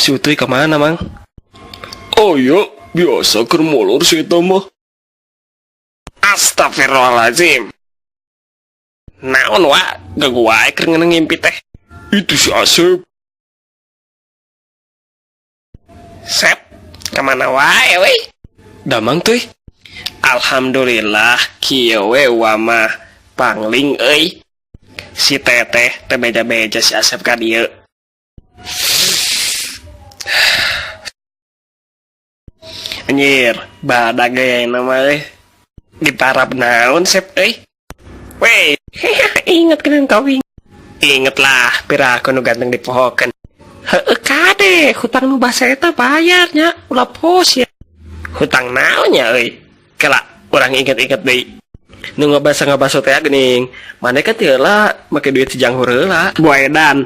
Si Utuy kemana, Mang? Oh iya, biasa keur molor si eta mah. Astagfirullahaladzim. Naon wa? Gak wae keur ngimpi teh. Itu si Asep. Sep, kemana wae weh? Damang tuh. Alhamdulillah kieu we wa mah pangling euy. Si teteh teh beja-beja si Asep ka dieu. Anjir, badag ge nama euy. Diparab naon Sep euy? Weh, inget kan kawing. Inget lah, pira aku nu ganteng dipohokeun. Heueuh kade, hutang nu basa eta bayarnya, ulah pos ya. Hutang naonnya euy? Kelak urang inget-inget deui. Nu ngabasa teh geuning, maneh kan teu lah make duit sejang heula. Buaedan.